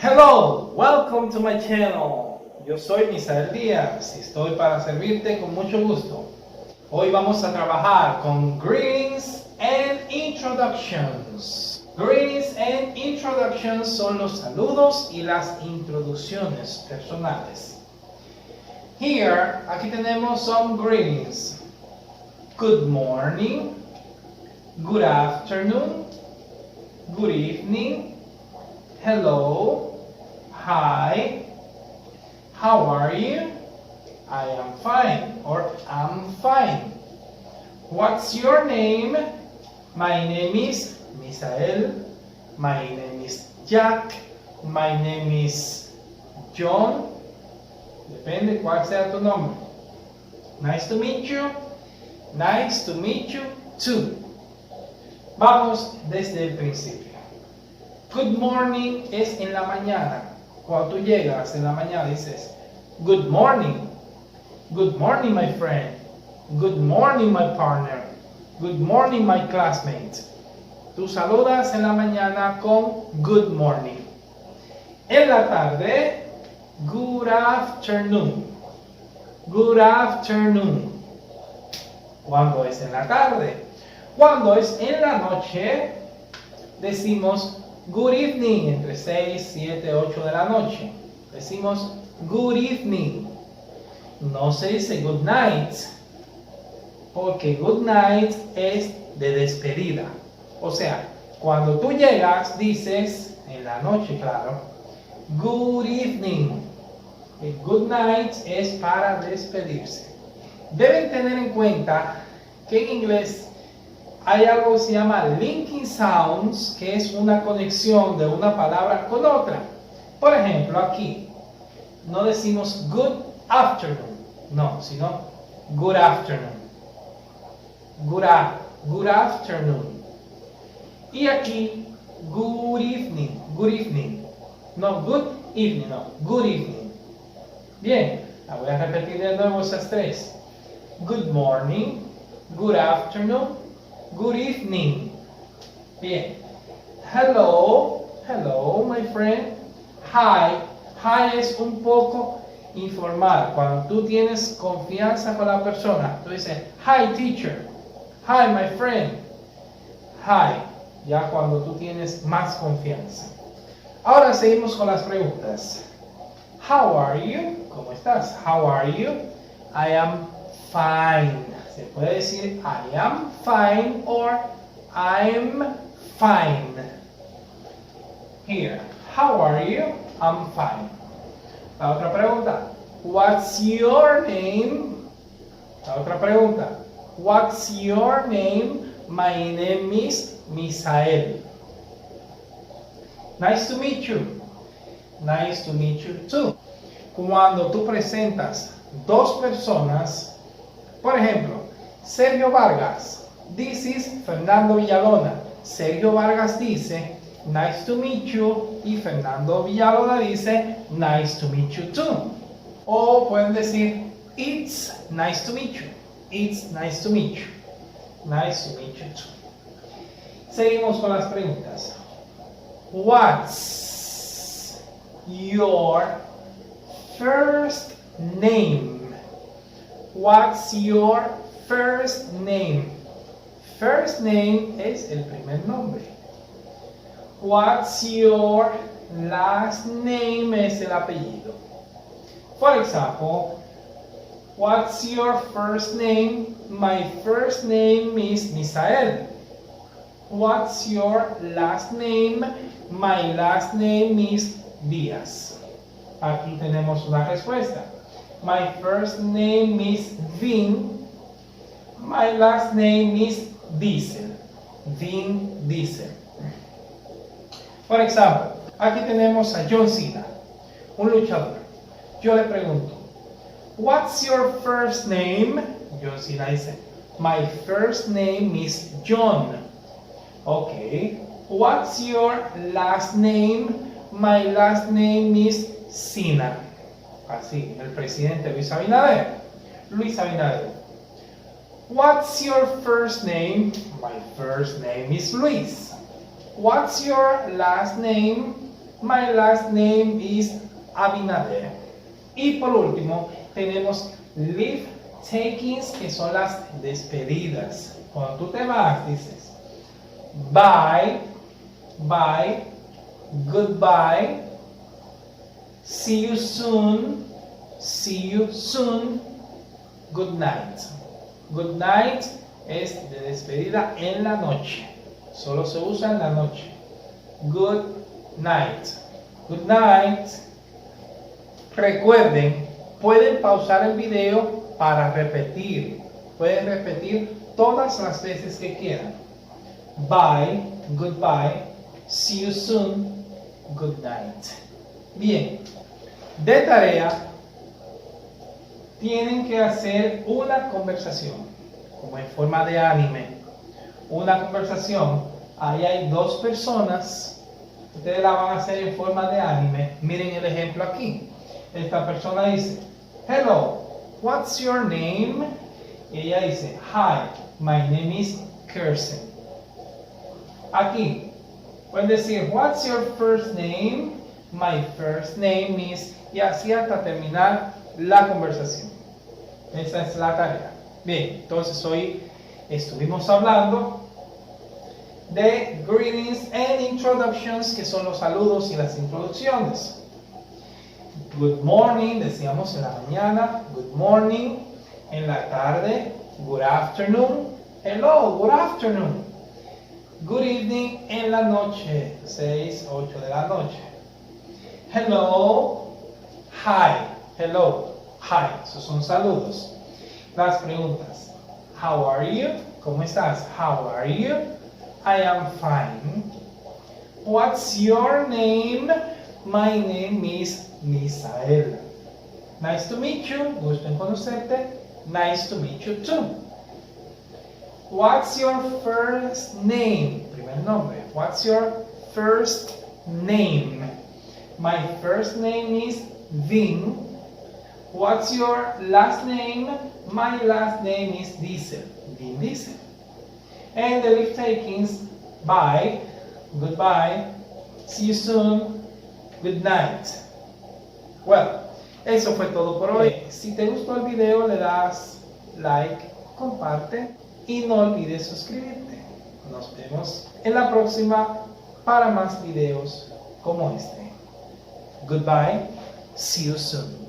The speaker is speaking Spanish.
Hello, welcome to my channel. Yo soy Misael Díaz y estoy para servirte con mucho gusto. Hoy vamos a trabajar con greetings and introductions. Greetings and introductions son los saludos y las introducciones personales. Here, aquí tenemos some greetings. Good morning, good afternoon, good evening, hello, hi, how are you? I am fine, or I'm fine. What's your name? My name is Misael. My name is Jack. My name is John. Depende cuál sea tu nombre. Nice to meet you. Nice to meet you too. Vamos desde el principio. Good morning es en la mañana. Cuando tú llegas en la mañana dices, good morning. Good morning, my friend. Good morning, my partner. Good morning, my classmate. Tú saludas en la mañana con good morning. En la tarde, good afternoon. Good afternoon. ¿Cuándo es en la tarde? Cuando es en la noche, decimos good evening, entre 6, 7, 8 de la noche. Decimos good evening. No se dice good night, porque good night es de despedida. O sea, cuando tú llegas, dices, en la noche, claro, good evening. El good night es para despedirse. Deben tener en cuenta que en inglés hay algo que se llama linking sounds, que es una conexión de una palabra con otra. Por ejemplo, aquí no decimos good afternoon, no, sino good afternoon. Good afternoon. Y aquí good evening, good evening. No, good evening, no, good evening. Bien, la voy a repetir de nuevo esas tres. Good morning, good afternoon, good evening. Bien. Hello, hello, my friend. Hi. Hi es un poco informal. Cuando tú tienes confianza con la persona, tú dices, hi, teacher. Hi, my friend. Hi. Ya cuando tú tienes más confianza. Ahora seguimos con las preguntas. How are you? ¿Cómo estás? How are you? I am fine. Se puede decir I am fine or I'm fine. Here. How are you? I'm fine. La otra pregunta. What's your name? La otra pregunta. What's your name? My name is Misael. Nice to meet you. Nice to meet you too. Cuando tú presentas dos personas, por ejemplo, Sergio Vargas, this is Fernando Villalona. Sergio Vargas dice, nice to meet you, y Fernando Villalona dice, nice to meet you too. O pueden decir, it's nice to meet you. It's nice to meet you. Nice to meet you too. Seguimos con las preguntas. What's your first name? What's your first name? First name es el primer nombre. What's your last name es el apellido. For example, what's your first name? My first name is Misael. What's your last name? My last name is Díaz. Aquí tenemos una respuesta. My first name is Vin. My last name is Diesel. Vin Diesel. Por ejemplo, aquí tenemos a John Cena, un luchador. Yo le pregunto, what's your first name? John Cena dice, my first name is John. Okay. What's your last name? My last name is Cena. Así, el presidente Luis Abinader. Luis Abinader. What's your first name? My first name is Luis. What's your last name? My last name is Abinader. Y por último, tenemos leave takings, que son las despedidas. Cuando tú te vas, dices bye, bye, goodbye, see you soon, good night. Good night es de despedida en la noche. Solo se usa en la noche. Good night. Good night. Recuerden, pueden pausar el video para repetir. Pueden repetir todas las veces que quieran. Bye, goodbye, see you soon, good night. Bien, de tarea, tienen que hacer una conversación, como en forma de anime. Una conversación, ahí hay dos personas, ustedes la van a hacer en forma de anime. Miren el ejemplo aquí. Esta persona dice, hello, what's your name? Y ella dice, hi, my name is Kirsten. Aquí, pueden decir, what's your first name? My first name is, y así hasta terminar la conversación. Esa es la tarea. Bien, entonces hoy estuvimos hablando de greetings and introductions, que son los saludos y las introducciones. Good morning, decíamos en la mañana, good morning. En la tarde, good afternoon. Hello, good afternoon. Good evening en la noche, 6, 8 de la noche. Hello, hi, hello, hi. Esos son saludos. Las preguntas. How are you? ¿Cómo estás? How are you? I am fine. What's your name? My name is Misael. Nice to meet you. Gusto en conocerte. Nice to meet you too. What's your first name? Primer nombre. What's your first name? My first name is Vin. What's your last name? My last name is Diesel. Vin Diesel. And the leave takings, bye, goodbye, see you soon, good night. Well, eso fue todo por hoy. Si te gustó el video, le das like, comparte y no olvides suscribirte. Nos vemos en la próxima para más videos como este. Goodbye, see you soon.